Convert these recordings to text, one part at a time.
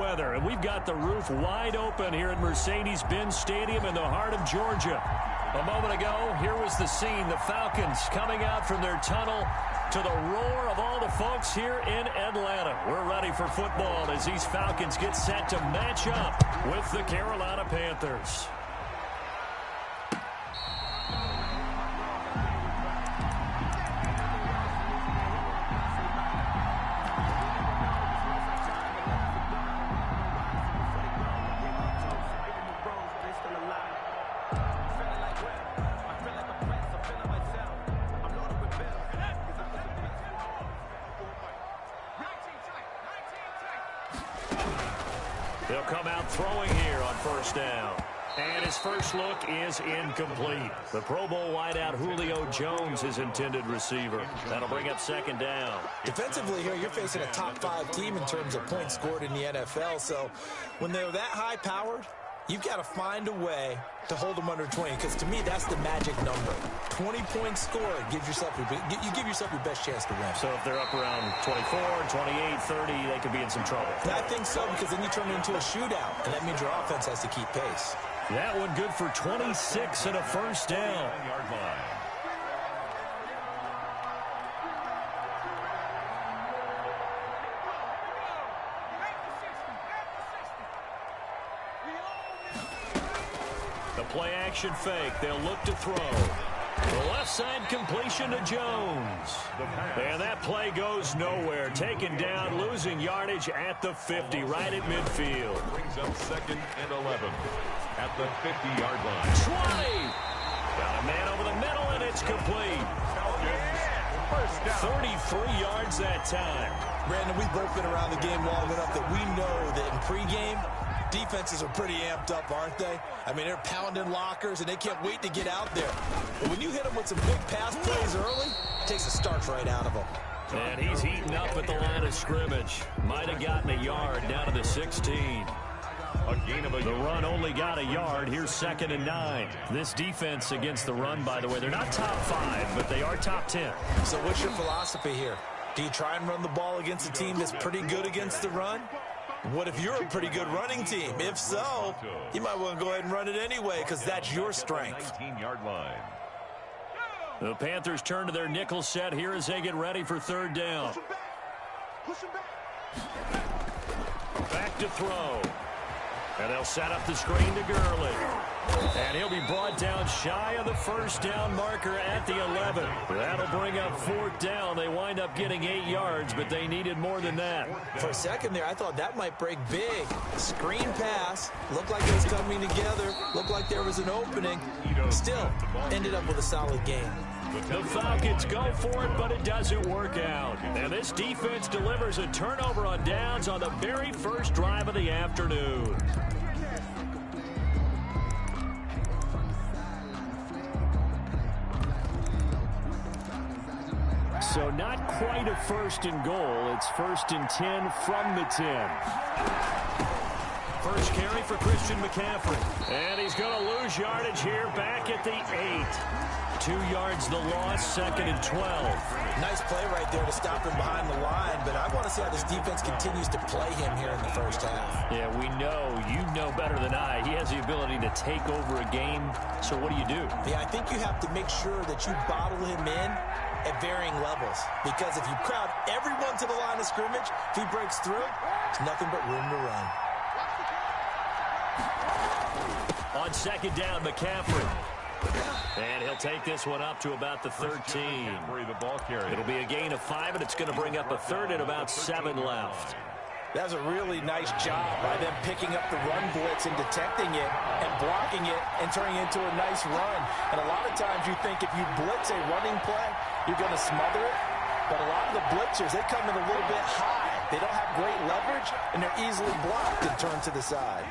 weather, and we've got the roof wide open here at Mercedes-Benz Stadium in the heart of Georgia. A moment ago, here was the scene. The Falcons coming out from their tunnel to the roar of all the folks here in Atlanta. We're ready for football as these Falcons get set to match up with the Carolina Panthers. They'll come out throwing here on first down. And his first look is incomplete. The Pro Bowl wideout Julio Jones is intended receiver. That'll bring up second down. Defensively here, you're facing a top-5 team in terms of points scored in the NFL. So when they're that high-powered, you've got to find a way to hold them under 20, because to me, that's the magic number. 20 points scored gives yourself you give yourself your best chance to win. So if they're up around 24, 28, 30, they could be in some trouble. I think so, because then you turn it into a shootout, and that means your offense has to keep pace. That one good for 26 and a first down. The play action fake. They'll look to throw. The left side completion to Jones. And that play goes nowhere. Taken down, losing yardage at the 50, right at midfield. Brings up 2nd and 11 at the 50-yard line. 20. Got a man over the middle, and it's complete. 33 yards that time. Brandon, we've both been around the game long enough that we know that in pregame, defenses are pretty amped up, aren't they? I mean, they're pounding lockers, and they can't wait to get out there. But when you hit them with some big pass plays early, it takes the starch right out of them. And he's heating up at the line of scrimmage. Might have gotten a yard down to the 16. The run only got a yard. Here's 2nd and 9. This defense against the run, by the way, they're not top 5, but they are top 10. So what's your philosophy here? Do you try and run the ball against a team that's pretty good against the run? What if you're a pretty good running team? If so, you might want to go ahead and run it anyway, because that's your strength. 19-yard line. The Panthers turn to their nickel set here as they get ready for third down. Back to throw. And they'll set up the screen to Gurley. And he'll be brought down shy of the first down marker at the 11. That'll bring up 4th down. They wind up getting 8 yards, but they needed more than that. For a second there, I thought that might break big. Screen pass. Looked like it was coming together. Looked like there was an opening. Still, ended up with a solid game. The Falcons go for it, but it doesn't work out. And this defense delivers a turnover on downs on the very first drive of the afternoon. So not quite a 1st and goal. It's 1st and 10 from the 10. First carry for Christian McCaffrey. And he's going to lose yardage here back at the 8. 2 yards the loss, 2nd and 12. Nice play right there to stop him behind the line, but I want to see how this defense continues to play him here in the first half. Yeah, we know, you know better than I, he has the ability to take over a game. So what do you do? Yeah, I think you have to make sure that you bottle him in at varying levels, because if you crowd everyone to the line of scrimmage, if he breaks through, there's nothing but room to run. On 2nd down, McCaffrey. And he'll take this one up to about the 13. It'll be a gain of 5, and it's going to bring up a 3rd and about 7 left. That's a really nice job by them picking up the run blitz and detecting it and blocking it and turning it into a nice run. And a lot of times you think if you blitz a running play, you're going to smother it. But a lot of the blitzers, they come in a little bit high. They don't have great leverage, and they're easily blocked and turned to the side.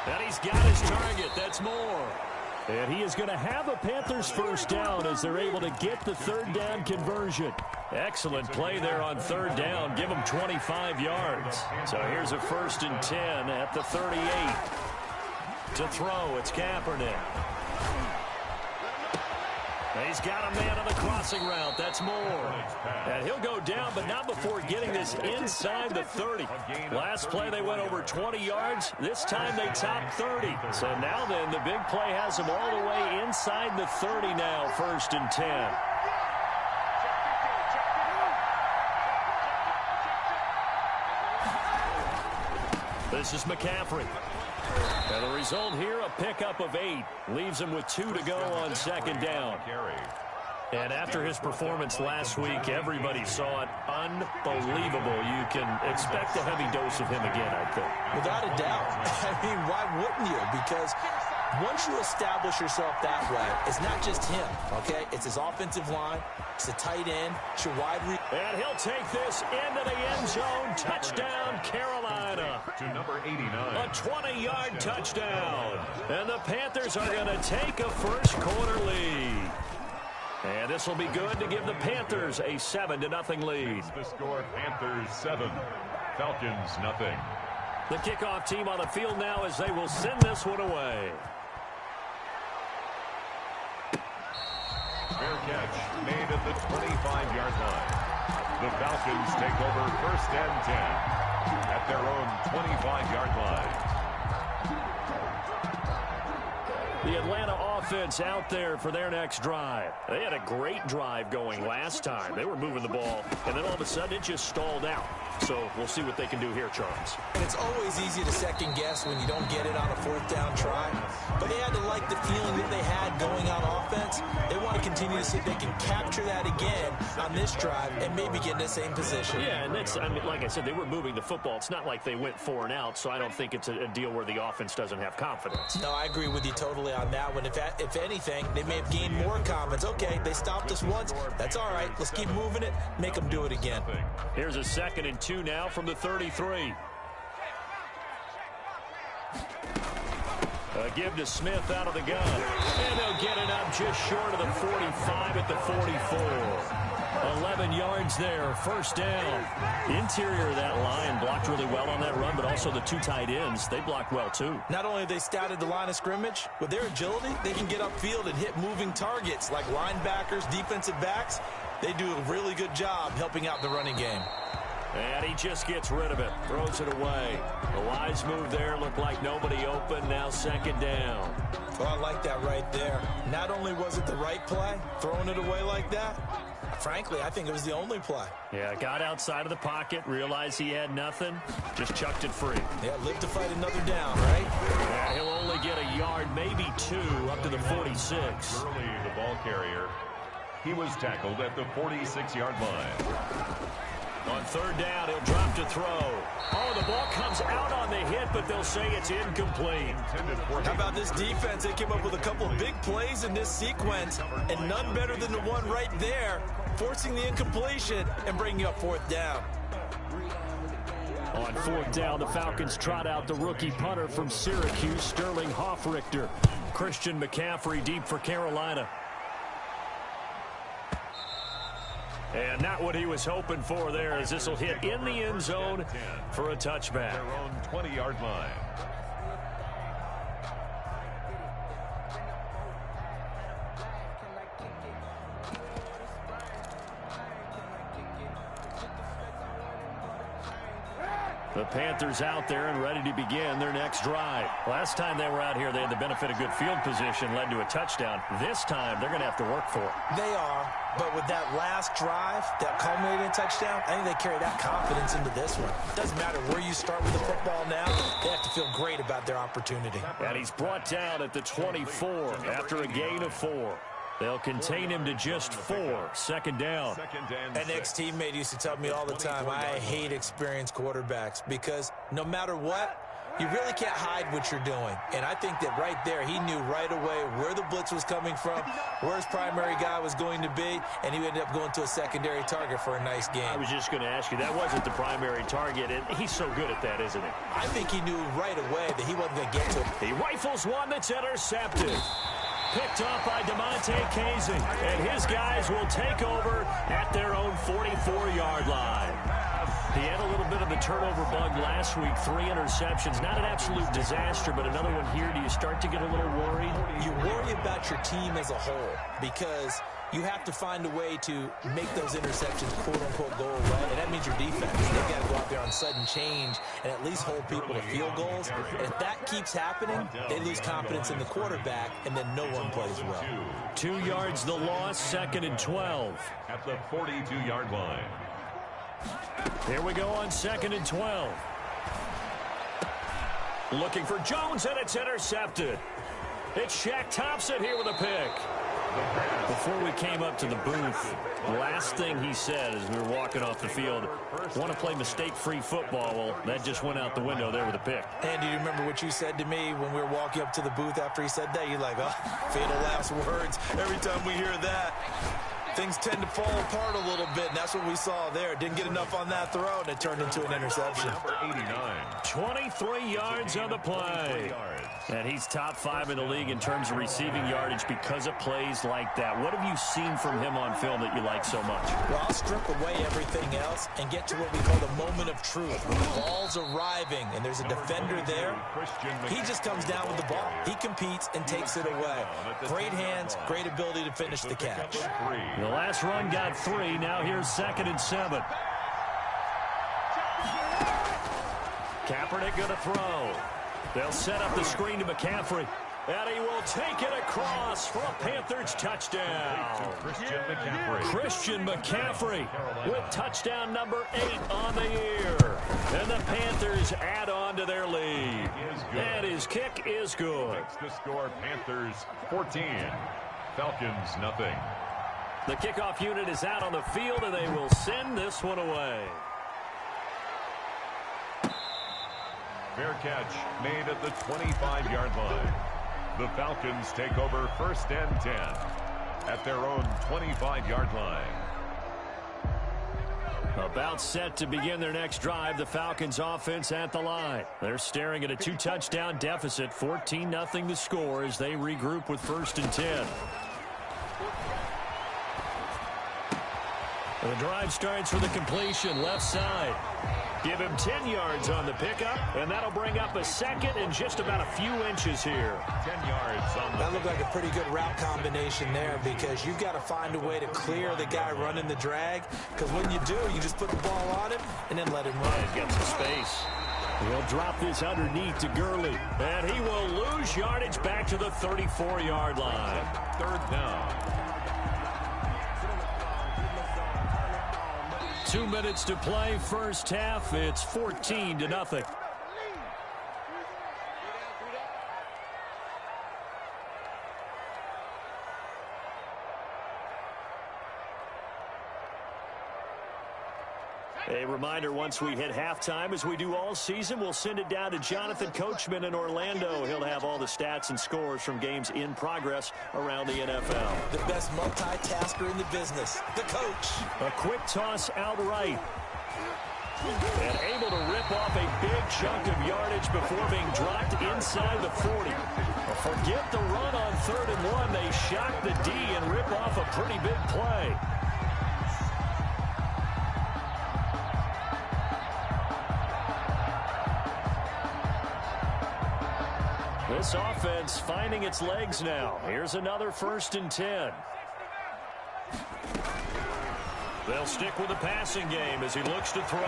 And he's got his target. That's more. And he is going to have a Panthers first down as they're able to get the 3rd down conversion. Excellent play there on 3rd down. Give them 25 yards. So here's a 1st and 10 at the 38. To throw, it's Kaepernick. He's got a man on the crossing route. That's Moore. And he'll go down, but not before getting this inside the 30. Last play, they went over 20 yards. This time, they topped 30. So now then, the big play has them all the way inside the 30 now, 1st and 10. This is McCaffrey. And the result here, a pickup of 8. Leaves him with 2 to go on 2nd down. And after his performance last week, everybody saw it. Unbelievable. You can expect a heavy dose of him again, I think. Without a doubt. I mean, why wouldn't you? Because once you establish yourself that way, it's not just him, okay? It's his offensive line. It's the tight end. It's your wide receiver. And he'll take this into the end zone. Touchdown, Carolina. To number 89. A 20-yard touchdown. And the Panthers are going to take a first-quarter lead. And this will be good to give the Panthers a 7-0 lead. The score, Panthers 7, Falcons 0. The kickoff team on the field now as they will send this one away. Fair catch made at the 25-yard line. The Falcons take over 1st and 10 at their own 25-yard line. The Atlanta offense out there for their next drive. They had a great drive going last time. They were moving the ball, and then all of a sudden it just stalled out. So we'll see what they can do here, Charles. And it's always easy to second guess when you don't get it on a 4th down try. But they had to like the feeling that they had going on offense. They want to continue to see if they can capture that again on this drive and maybe get in the same position. Yeah, and that's, I mean, like I said, they were moving the football. It's not like they went 4 and out, so I don't think it's a deal where the offense doesn't have confidence. No, I agree with you totally on that one. If anything, they may have gained more confidence. Okay, they stopped us once. That's all right. Let's keep moving it. Make them do it again. Here's a 2nd and 2 now from the 33. A give to Smith out of the gun. And they'll get it up just short of the 45 at the 44. 11 yards there, 1st down. Interior of that line blocked really well on that run, but also the 2 tight ends, they blocked well too. Not only have they scouted the line of scrimmage, with their agility, they can get upfield and hit moving targets like linebackers, defensive backs. They do a really good job helping out the running game. And he just gets rid of it, throws it away. The wise move there, looked like nobody open, now 2nd down. Well, I like that right there. Not only was it the right play, throwing it away like that, frankly, I think it was the only play. Yeah, got outside of the pocket, realized he had nothing, just chucked it free. Yeah, live to fight another down, right? Yeah, he'll only get a yard, maybe 2, up to the 46. Early, the ball carrier. He was tackled at the 46-yard line. On 3rd down, he'll drop to throw. Oh, the ball comes out on the hit, but they'll say it's incomplete. How about this defense? They came up with a couple of big plays in this sequence, and none better than the one right there, forcing the incompletion and bringing up 4th down. On 4th down, the Falcons trot out the rookie punter from Syracuse, Sterling Hoffrichter. Christian McCaffrey deep for Carolina. And not what he was hoping for there, as this will hit in the end zone for a touchback. Their own 20-yard line. The Panthers out there and ready to begin their next drive. Last time they were out here, they had the benefit of good field position, led to a touchdown. This time, they're going to have to work for it. They are, but with that last drive, that culminating touchdown, I think they carry that confidence into this one. Doesn't matter where you start with the football now, they have to feel great about their opportunity. And he's brought down at the 24 after a gain of 4. They'll contain him to just 4. 2nd down. An ex-teammate used to tell me all the time, I hate experienced quarterbacks because no matter what, you really can't hide what you're doing. And I think that right there, he knew right away where the blitz was coming from, where his primary guy was going to be, and he ended up going to a secondary target for a nice game. I was just going to ask you, that wasn't the primary target, and he's so good at that, isn't he? I think he knew right away that he wasn't going to get to it. He rifles one that's intercepted. Picked up by DeMonte Casey, and his guys will take over at their own 44-yard line. He had a little bit of the turnover bug last week. 3 interceptions. Not an absolute disaster, but another one here. Do you start to get a little worried? You worry about your team as a whole because you have to find a way to make those interceptions, quote-unquote, go away, and that means your defense. They've got to go out there on sudden change and at least hold people to field goals. And if that keeps happening, they lose confidence in the quarterback, and then no one plays well. 2 yards the loss, 2nd and 12. At the 42-yard line. Here we go on 2nd and 12. Looking for Jones, and it's intercepted. It's Shaq Thompson here with a pick. Before we came up to the booth, the last thing he said as we were walking off the field, want to play mistake-free football. Well, that just went out the window there with a pick. And do you remember what you said to me when we were walking up to the booth after he said that? You're like, oh, fatal last words. Every time we hear that, things tend to fall apart a little bit, and that's what we saw there. Didn't get enough on that throw, and it turned into an interception. Number 89. 23 yards on the play. And he's top 5 in the league in terms of receiving yardage because of plays like that. What have you seen from him on film that you like so much? Well, I'll strip away everything else and get to what we call the moment of truth. When the ball's arriving and there's a defender there, he just comes down with the ball. He competes and takes it away. Great hands, great ability to finish the catch. The last run got 3. Now here's 2nd and 7. Kaepernick going to throw. They'll set up the screen to McCaffrey. And he will take it across for a Panthers touchdown. Christian McCaffrey with touchdown number 8 on the year. And the Panthers add on to their lead. And his kick is good. Makes the score Panthers 14. Falcons nothing. The kickoff unit is out on the field, and they will send this one away. Fair catch made at the 25-yard line. The Falcons take over 1st and 10 at their own 25-yard line. About set to begin their next drive, the Falcons offense at the line. They're staring at a 2-touchdown deficit, 14-0 the score as they regroup with 1st and 10. The drive starts with a completion left side. Give him 10 yards on the pickup, and that'll bring up a 2nd and just about a few inches here. 10 yards on the That looked like a pretty good route combination there because you've got to find a way to clear the guy running the drag, because when you do, you just put the ball on him and then let him run. He's got some space. He'll drop this underneath to Gurley, and he will lose yardage back to the 34-yard line. 3rd down. 2 minutes to play, first half. It's 14-0. A reminder, once we hit halftime, as we do all season, we'll send it down to Jonathan Coachman in Orlando. He'll have all the stats and scores from games in progress around the NFL. The best multitasker in the business, the coach. A quick toss out right. And able to rip off a big chunk of yardage before being dropped inside the 40. Forget the run on 3rd and 1. They shock the D and rip off a pretty big play. This offense finding its legs now. Here's another 1st and 10. They'll stick with the passing game as he looks to throw.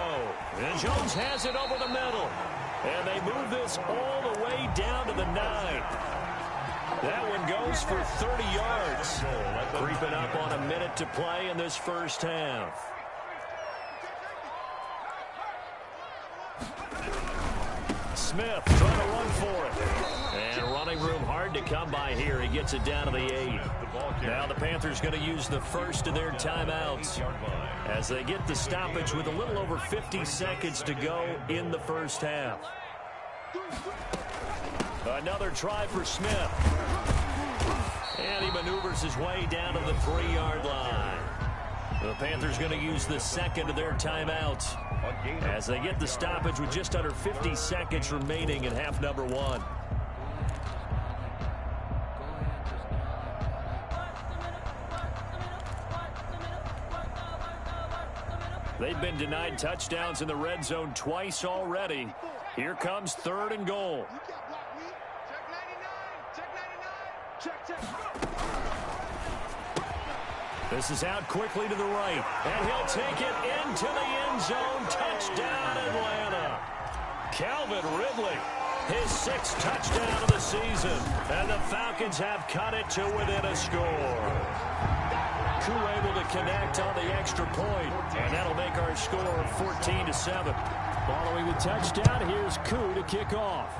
And Jones has it over the middle. And they move this all the way down to the 9. That one goes for 30 yards. Creeping up on a minute to play in this first half. Smith trying to run for it. And running room hard to come by here. He gets it down to the 8. Now the Panthers going to use the first of their timeouts as they get the stoppage with a little over 50 seconds to go in the first half. Another try for Smith. And he maneuvers his way down to the 3-yard line. The Panthers going to use the second of their timeouts as they get the stoppage with just under 50 seconds remaining in half number 1. They've been denied touchdowns in the red zone twice already. Here comes 3rd and goal. This is out quickly to the right, and he'll take it into the end zone. Touchdown, Atlanta. Calvin Ridley, his 6th touchdown of the season, and the Falcons have cut it to within a score. Koo able to connect on the extra point, and that'll make our score 14-7. Following the touchdown, here's Koo to kick off.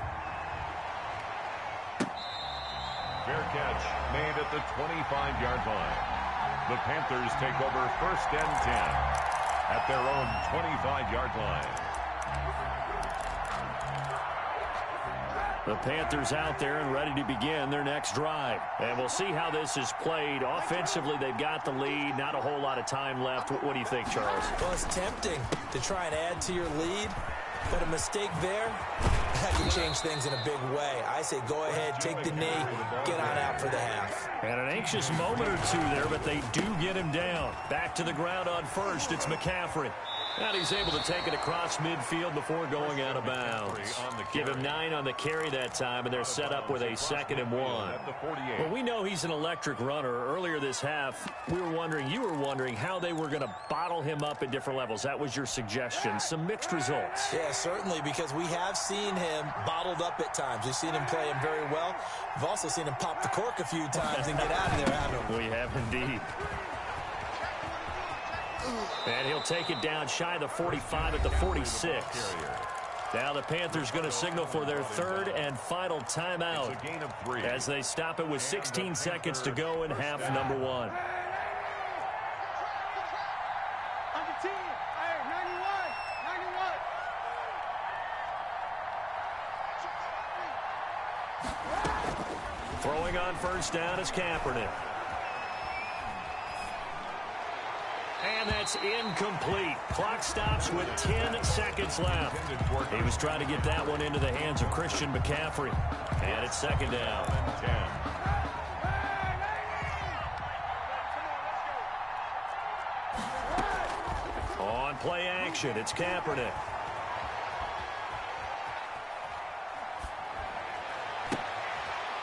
Fair catch made at the 25-yard line. The Panthers take over 1st and 10 at their own 25-yard line. The Panthers out there and ready to begin their next drive. And we'll see how this is played. Offensively, they've got the lead. Not a whole lot of time left. What do you think, Charles? Well, it's tempting to try and add to your lead, but a mistake there, that can change things in a big way. I say go ahead, take the knee, get on out for the half. And an anxious moment or two there, but they do get him down. Back to the ground on first. It's McCaffrey. And he's able to take it across midfield before going out of bounds. Give him 9 on the carry that time, and they're set up with a 2nd and 1. Well, we know he's an electric runner. Earlier this half, you were wondering how they were going to bottle him up at different levels. That was your suggestion. Some mixed results. Yeah, certainly, because we have seen him bottled up at times. We've seen him play him very well. We've also seen him pop the cork a few times and get out of there, haven't we? We have indeed. And he'll take it down shy of the 45 at the 46. Now the Panthers going to signal for their 3rd and final timeout It's a gain of 3. as they stop it with 16 seconds to go in half number 1. Throwing on first down is Kaepernick. And that's incomplete. Clock stops with 10 seconds left. He was trying to get that one into the hands of Christian McCaffrey. And it's 2nd down. 10. On play action, it's Kaepernick.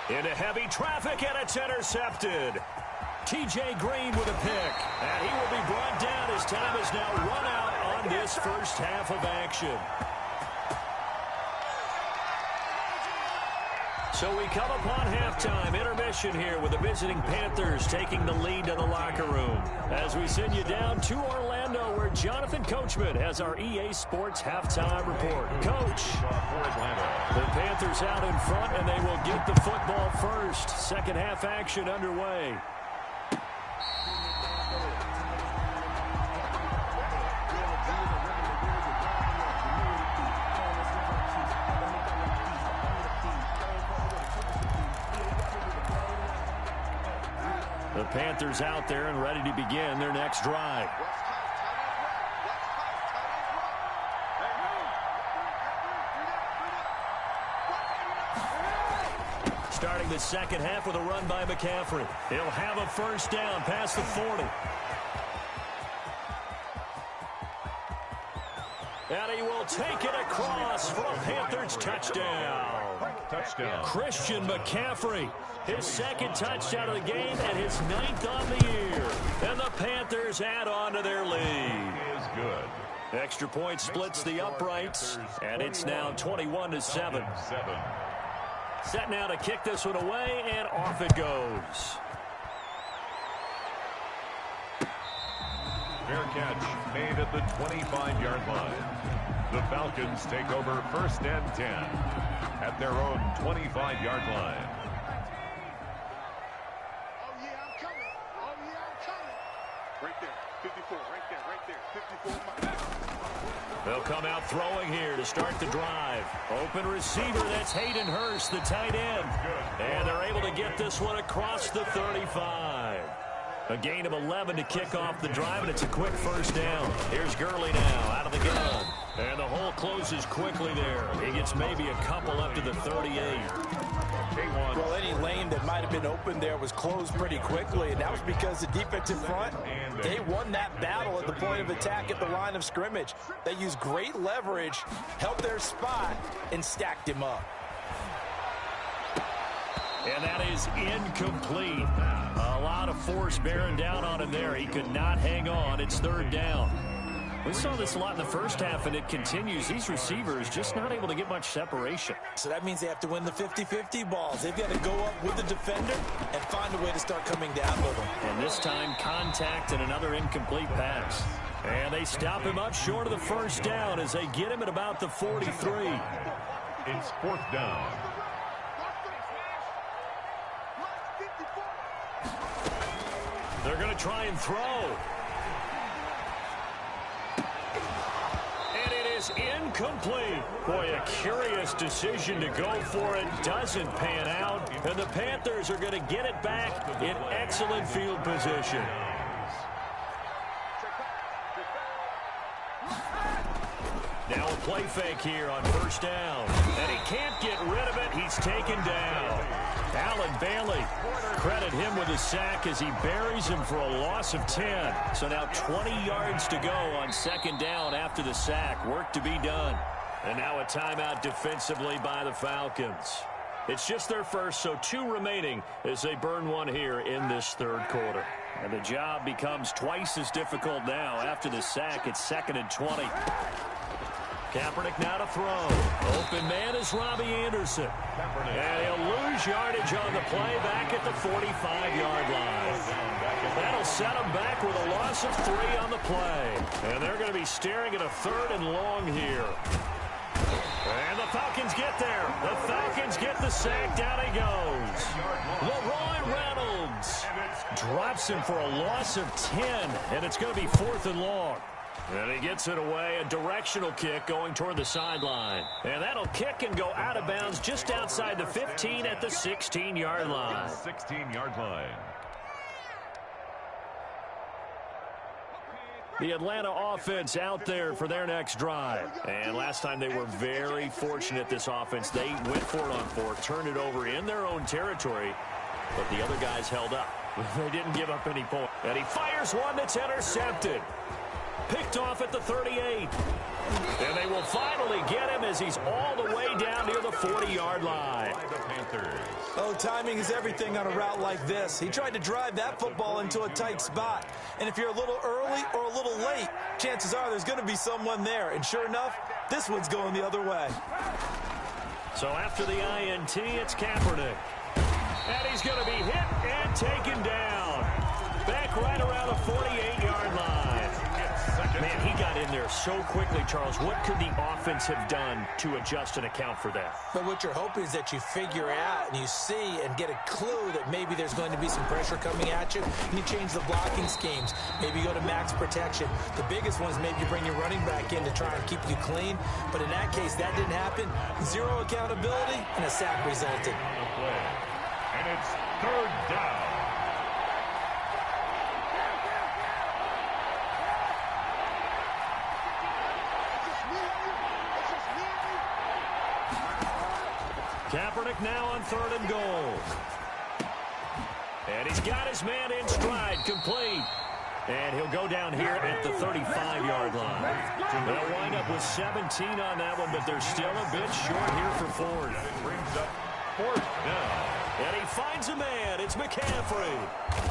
Into heavy traffic, and it's intercepted. T.J. Green with a pick, and he will be brought down as time is now run out on this first half of action. So we come upon halftime intermission here with the visiting Panthers taking the lead to the locker room. As we send you down to Orlando where Jonathan Coachman has our EA Sports halftime report. Coach, the Panthers out in front and they will get the football first. Second half action underway. The Panthers out there and ready to begin their next drive. Starting the second half with a run by McCaffrey. He'll have a first down past the 40. And he will take it across for a Panthers touchdown. Christian McCaffrey, his 2nd touchdown of the game and his 9th on the year. And the Panthers add on to their lead. Is good. Extra point splits the uprights, and it's now 21-7. Set now to kick this one away, and off it goes. Fair catch made at the 25-yard line. The Falcons take over 1st and 10 at their own 25-yard line. Oh, yeah, I'm coming. Oh, yeah, I'm coming. Right there, 54, right there, 54. They'll come out throwing here to start the drive. Open receiver, that's Hayden Hurst, the tight end. And they're able to get this one across the 35. A gain of 11 to kick off the drive, and it's a quick first down. Here's Gurley now out of the gun. And the hole closes quickly there. He gets maybe a couple up to the 38. Well, any lane that might have been open there was closed pretty quickly, and that was because the defensive front, they won that battle at the point of attack at the line of scrimmage. They used great leverage, held their spot, and stacked him up. And that is incomplete. A lot of force bearing down on him there. He could not hang on. It's third down. We saw this a lot in the first half, and it continues. These receivers just not able to get much separation. So that means they have to win the 50-50 balls. They've got to go up with the defender and find a way to start coming down with them. And this time, contact and another incomplete pass. And they stop him up short of the first down as they get him at about the 43. It's fourth down. They're going to try and throw. Incomplete. Boy, a curious decision to go for it. Doesn't pan out. And the Panthers are going to get it back in excellent field position. Now a play fake here on first down. And he can't get rid of it. He's taken down. Alan Bailey, credit him with a sack as he buries him for a loss of 10. So now 20 yards to go on second down after the sack. Work to be done. And now a timeout defensively by the Falcons. It's just their first, so 2 remaining as they burn one here in this third quarter. And the job becomes twice as difficult now. After the sack, it's 2nd and 20. Kaepernick now to throw. Open man is Robbie Anderson. And he'll lose yardage on the play back at the 45-yard line. That'll set him back with a loss of 3 on the play. And they're going to be staring at a 3rd and long here. And the Falcons get there. The Falcons get the sack. Down he goes. Leroy Reynolds drops him for a loss of 10. And it's going to be 4th and long. And he gets it away, a directional kick going toward the sideline. And that'll kick and go out of bounds just outside the 15 at the 16-yard line. 16-yard line. The Atlanta offense out there for their next drive. And last time they were very fortunate, this offense. They went for it on 4th, turned it over in their own territory, but the other guys held up. They didn't give up any points. And he fires one that's intercepted. Picked off at the 38. And they will finally get him as he's all the way down near the 40-yard line. Oh, timing is everything on a route like this. He tried to drive that football into a tight spot. And if you're a little early or a little late, chances are there's going to be someone there. And sure enough, this one's going the other way. So after the INT, it's Kaepernick. And he's going to be hit and taken down. Back right around the 48-yard line. Man, he got in there so quickly, Charles. What could the offense have done to adjust and account for that? But what you're hoping is that you figure out and you see and get a clue that maybe there's going to be some pressure coming at you, and you change the blocking schemes. Maybe you go to max protection. The biggest one is maybe you bring your running back in to try and keep you clean. But in that case, that didn't happen. 0 accountability, and a sack resulted. And it's 3rd down. Kaepernick now on 3rd and goal. And he's got his man in stride, complete. And he'll go down here at the 35-yard line. They'll wind up with 17 on that one, but they're still a bit short here for Ford. Brings up 4th down. And he finds a man. It's McCaffrey.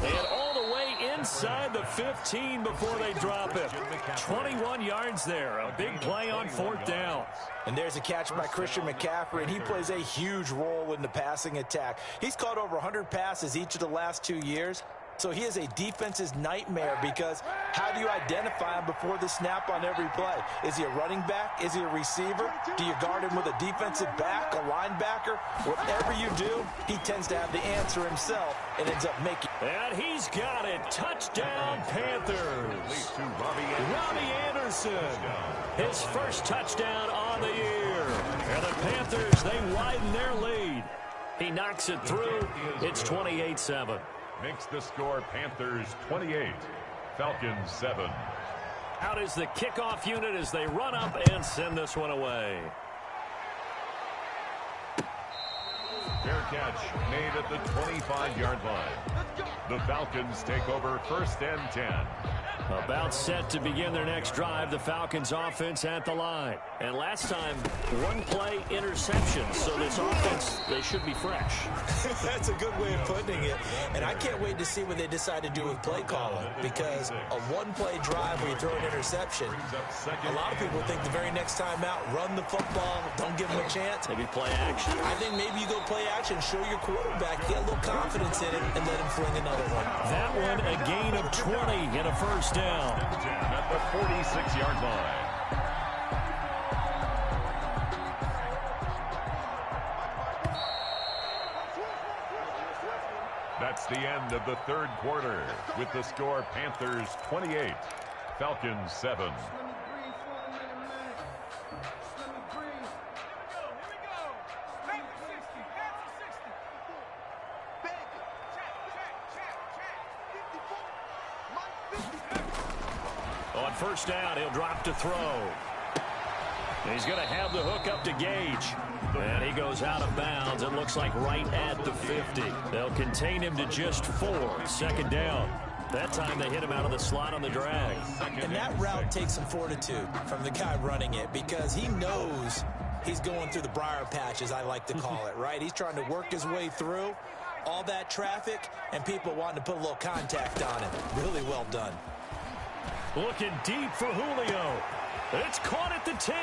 And all the way inside the 15 before they drop him. 21 yards there. A big play on 4th down. And there's a catch by Christian McCaffrey, and he plays a huge role in the passing attack. He's caught over 100 passes each of the last 2 years. So he is a defense's nightmare because how do you identify him before the snap on every play? Is he a running back? Is he a receiver? Do you guard him with a defensive back, a linebacker? Whatever you do, he tends to have the answer himself and ends up making. And he's got it. Touchdown, Panthers. Robbie Anderson. His first touchdown on the year. And the Panthers, they widen their lead. He knocks it through. It's 28-7. Makes the score Panthers 28, Falcons 7. Out is the kickoff unit as they run up and send this one away. Fair catch made at the 25-yard line. The Falcons take over 1st and 10. About set to begin their next drive, the Falcons offense at the line. And last time, one play interception. So this offense, they should be fresh. That's a good way of putting it. And I can't wait to see what they decide to do with play calling. Because a one-play drive where you throw an interception, a lot of people think the very next time out, run the football, don't give them a chance. Maybe play action. I think maybe you go play action, show your quarterback, get a little confidence in it, and let him fling another one. That one, a gain of 20 and a first down. At the 46-yard line. That's the end of the 3rd quarter with the score Panthers 28, Falcons 7. On first down, he'll drop to throw. And he's going to have the hook up to Gage. And he goes out of bounds. It looks like right at the 50. They'll contain him to just 4. 2nd down. That time they hit him out of the slot on the drag. And that route takes some fortitude from the guy running it because he knows he's going through the briar patch, as I like to call it, right? He's trying to work his way through all that traffic and people wanting to put a little contact on him. Really well done. Looking deep for Julio. It's caught at the 10.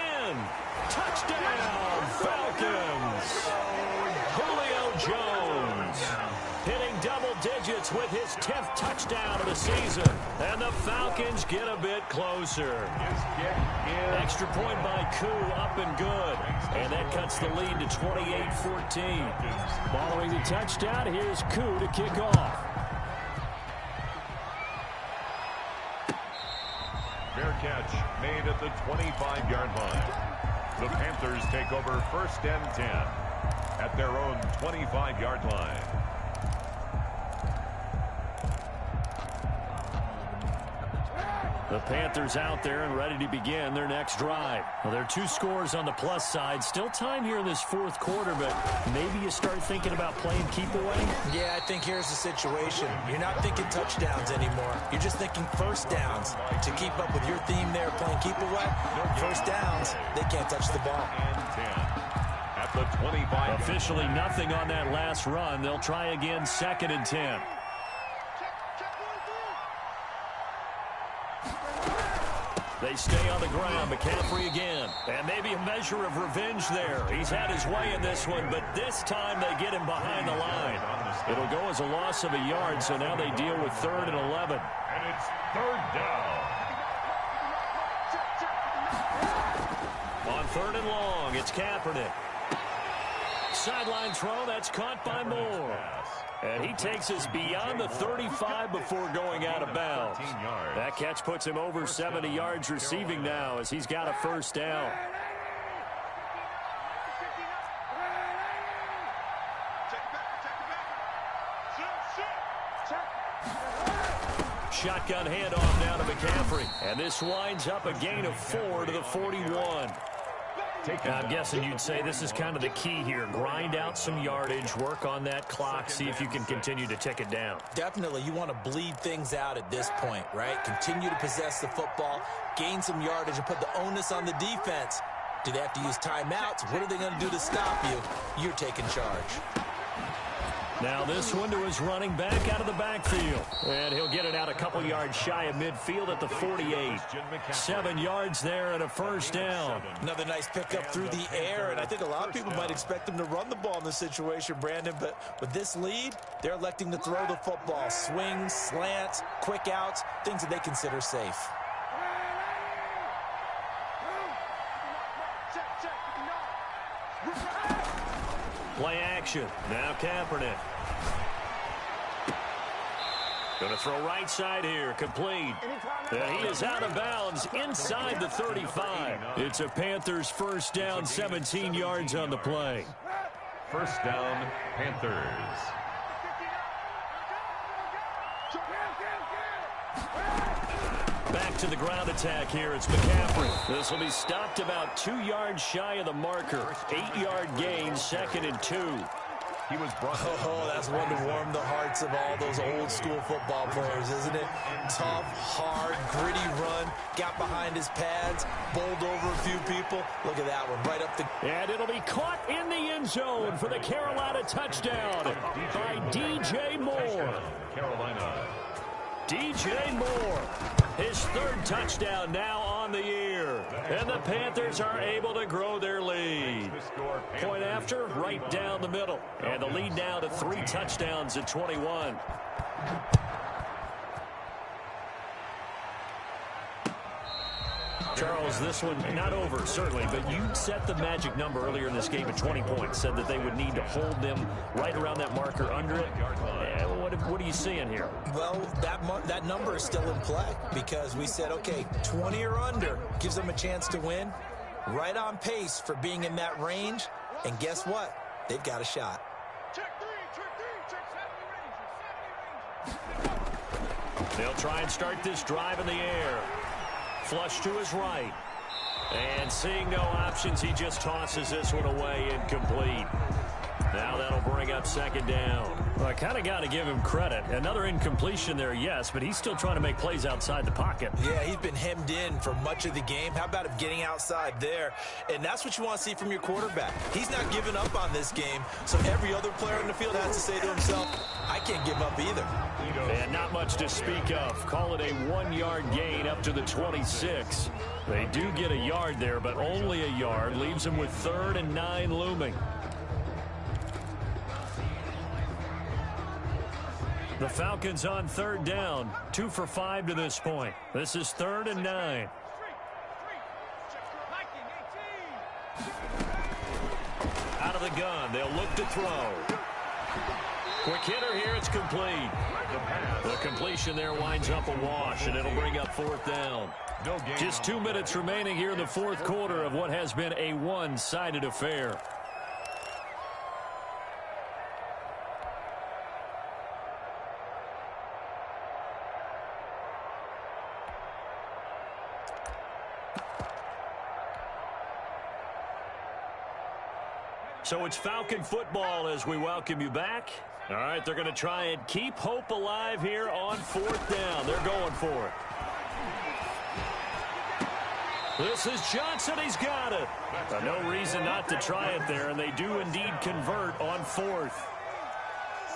Touchdown, Falcons. Julio Jones hitting double digits with his 10th touchdown of the season. And the Falcons get a bit closer. Extra point by Koo, up and good. And that cuts the lead to 28-14. Following the touchdown, here's Koo to kick off. Fair catch made at the 25-yard line. The Panthers take over 1st and 10 at their own 25-yard line. The Panthers out there and ready to begin their next drive. Well, there are 2 scores on the plus side. Still time here in this 4th quarter, but maybe you start thinking about playing keep away? Yeah, I think here's the situation. You're not thinking touchdowns anymore. You're just thinking first downs. To keep up with your theme there, playing keep away, first downs, they can't touch the ball. At the 25. Officially nothing on that last run. They'll try again 2nd and 10. They stay on the ground. McCaffrey again. And maybe a measure of revenge there. He's had his way in this one, but this time they get him behind the line. It'll go as a loss of a yard, so now they deal with 3rd and 11. And it's 3rd down. On 3rd and long, it's Kaepernick. Sideline throw, that's caught by Moore. And he takes us beyond the 35 before going out of bounds. That catch puts him over 70 yards receiving now as he's got a first down. Shotgun handoff now to McCaffrey. And this winds up a gain of 4 to the 41. I'm guessing you'd say this is kind of the key here. Grind out some yardage, work on that clock, see if you can continue to tick it down. Definitely, you want to bleed things out at this point, right? Continue to possess the football, gain some yardage, and put the onus on the defense. Do they have to use timeouts? What are they going to do to stop you? You're taking charge. Now this one to his running back out of the backfield. And he'll get it out a couple yards shy of midfield at the 48. 7 yards there and a first down. Another nice pickup through the air, and I think a lot of people might expect him to run the ball in this situation, Brandon, but with this lead, they're electing to throw the football. Swings, slants, quick outs, things that they consider safe. Play action. Now Kaepernick. Going to throw right side here. Complete. And he is out of bounds inside the 35. It's a Panthers first down, 17 yards on the play. First down, Panthers. Back to the ground attack here. It's McCaffrey. This will be stopped about 2 yards shy of the marker. 8-yard gain, 2nd and 2. He was brought Oh, that's one to warm the hearts of all those old school football players, isn't it? Tough, hard, gritty run, got behind his pads, bowled over a few people. Look at that one, right up the... And it'll be caught in the end zone for the Carolina touchdown by DJ Moore. Carolina. DJ Moore, his third touchdown now on the year. And the Panthers are able to grow their lead. Point after, right down the middle. And the lead now to 3 touchdowns at 21. Charles, this one not over, certainly, but you set the magic number earlier in this game at 20 points, said that they would need to hold them right around that marker under it. What are you seeing here? Well, that number is still in play because we said, okay, 20 or under gives them a chance to win. Right on pace for being in that range. And guess what? They've got a shot. They'll try and start this drive in the air. Flush to his right. And seeing no options, he just tosses this one away, incomplete. Now that'll bring up second down. Well, I kind of got to give him credit. Another incompletion there, yes, but he's still trying to make plays outside the pocket. Yeah, he's been hemmed in for much of the game. How about him getting outside there? And that's what you want to see from your quarterback. He's not giving up on this game, so every other player in the field has to say to himself, I can't give up either. And not much to speak of. Call it a 1-yard gain up to the 26. They do get a yard there, but only a yard. Leaves them with 3rd and 9 looming. The Falcons on 3rd down. 2 for 5 to this point. This is 3rd and 9. Out of the gun. They'll look to throw. Quick hitter here. It's complete. The completion there winds up a wash, and it'll bring up 4th down. Just 2 minutes remaining here in the 4th quarter of what has been a one-sided affair. So it's Falcon football as we welcome you back. All right, they're going to try and keep hope alive here on 4th down. They're going for it. This is Johnson. He's got it. No reason not to try it there, and they do indeed convert on 4th.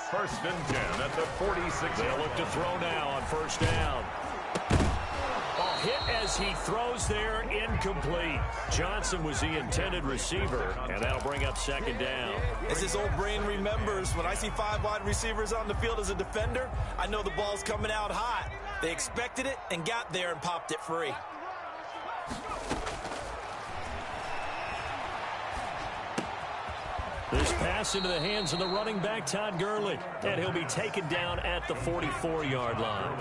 1st and 10 at the 46. They'll look to throw now on 1st down. Hit as he throws there, incomplete. Johnson was the intended receiver, and that'll bring up 2nd down. As his old brain remembers, when I see 5 wide receivers on the field as a defender, I know the ball's coming out hot. They expected it and got there and popped it free. This pass into the hands of the running back, Todd Gurley, and he'll be taken down at the 44-yard line.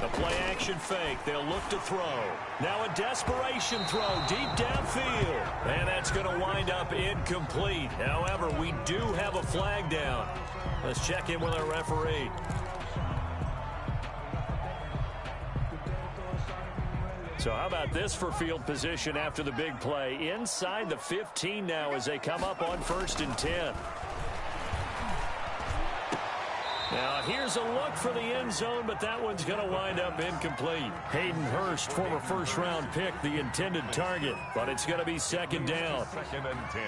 The play-action fake. They'll look to throw. Now a desperation throw deep downfield. And that's going to wind up incomplete. However, we do have a flag down. Let's check in with our referee. So how about this for field position after the big play? Inside the 15 now as they come up on 1st and 10. Now, here's a look for the end zone, but that one's going to wind up incomplete. Hayden Hurst, former 1st-round pick, the intended target, but it's going to be 2nd down. 2nd and 10.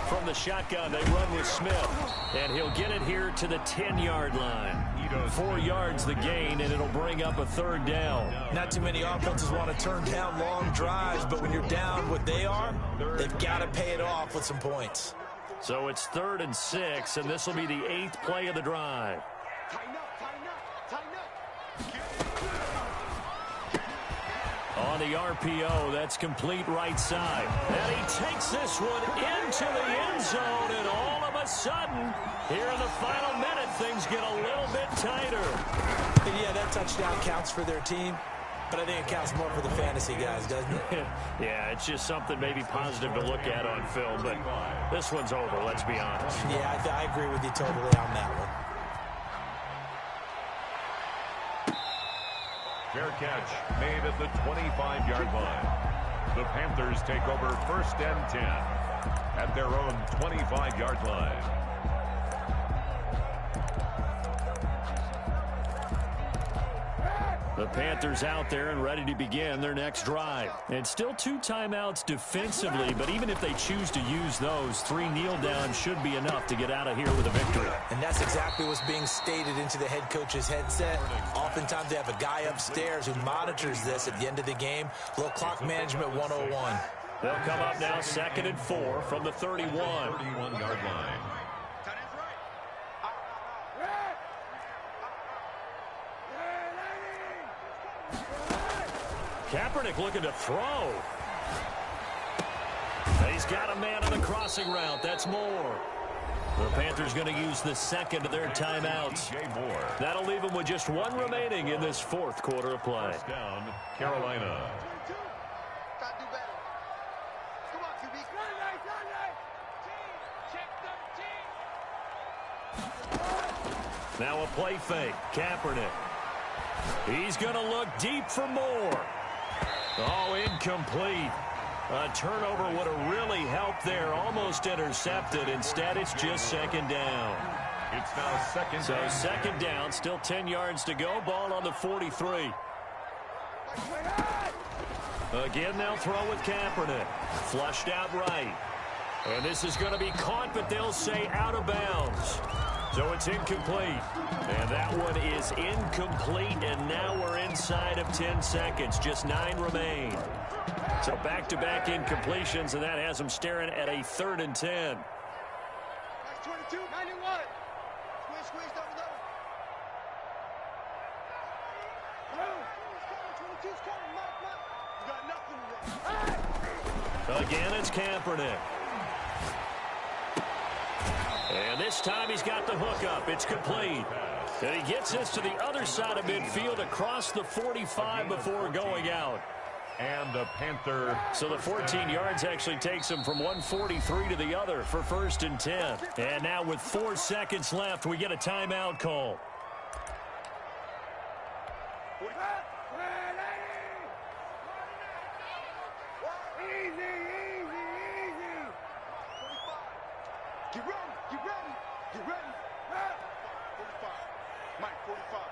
From the shotgun, they run with Smith, and he'll get it here to the 10-yard line. 4 yards the gain, and it'll bring up a 3rd down. Not too many offenses want to turn down long drives, but when you're down what they are, they've got to pay it off with some points. So it's 3rd and 6, and this will be the 8th play of the drive. On the RPO, that's complete right side. And he takes this one into the end zone, and all of a sudden, here in the final minute, things get a little bit tighter. Yeah, that touchdown counts for their team, but I think it counts more for the fantasy guys, doesn't it? Yeah, it's just something maybe positive to look at on film, but this one's over, let's be honest. Yeah, I agree with you totally on that one. Fair catch made at the 25-yard line. The Panthers take over 1st and 10 at their own 25-yard line. The Panthers out there and ready to begin their next drive. And still 2 timeouts defensively, but even if they choose to use those, 3 kneel downs should be enough to get out of here with a victory. And that's exactly what's being stated into the head coach's headset. Oftentimes they have a guy upstairs who monitors this at the end of the game. A little clock management 101. They'll come up now 2nd and 4 from the 31. 31-yard line. Kaepernick looking to throw. He's got a man on the crossing route. That's Moore. The Panthers going to use the second of their timeouts. That'll leave them with just 1 remaining in this 4th quarter of play. First down, Carolina. Now a play fake. Kaepernick. He's going to look deep for Moore. Oh, incomplete. A turnover would have really helped there. Almost intercepted. Instead, it's just 2nd down. It's now 2nd So down. 2nd down, still 10 yards to go. Ball on the 43. Again, they'll throw with Kaepernick. Flushed out right. And this is going to be caught, but they'll say out of bounds. So it's incomplete. And that one is incomplete, and now we're inside of 10 seconds. Just 9 remain. So back-to-back incompletions, and that has them staring at a 3rd and 10. 22, 91. Squish, double. You got nothing. Again, it's Kaepernick. And this time he's got the hookup. It's complete. And he gets this to the other side of midfield across the 45 before going out. And the Panther. So the 14 yards actually takes him from 143 to the other for 1st and 10. And now with 4 seconds left, we get a timeout call. Get ready. 45. Mike, 45.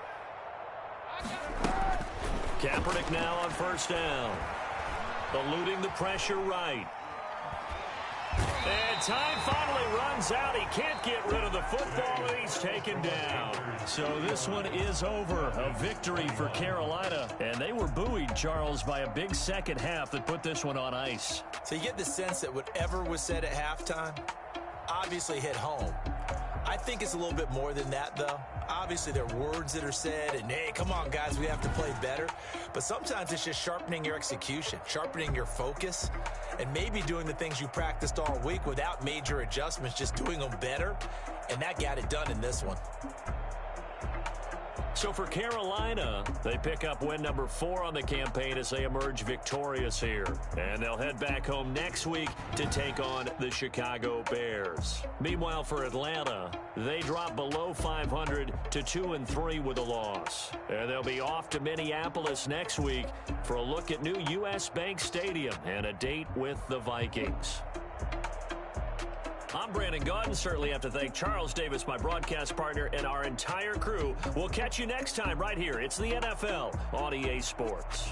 Kaepernick now on 1st down. Eluding the pressure right. And time finally runs out. He can't get rid of the football, and he's taken down. So this one is over. A victory for Carolina. And they were buoyed, Charles, by a big second half that put this one on ice. So you get the sense that whatever was said at halftime obviously hit home. I think it's a little bit more than that, though. Obviously, there are words that are said, and, hey, come on, guys, we have to play better. But sometimes it's just sharpening your execution, sharpening your focus, and maybe doing the things you practiced all week without major adjustments, just doing them better. And that got it done in this one. So for Carolina, they pick up win number 4 on the campaign as they emerge victorious here. And they'll head back home next week to take on the Chicago Bears. Meanwhile, for Atlanta, they drop below 500 to 2-3 with a loss. And they'll be off to Minneapolis next week for a look at new U.S. Bank Stadium and a date with the Vikings. I'm Brandon Gaudin. Certainly have to thank Charles Davis, my broadcast partner, and our entire crew. We'll catch you next time right here. It's the NFL on EA Sports.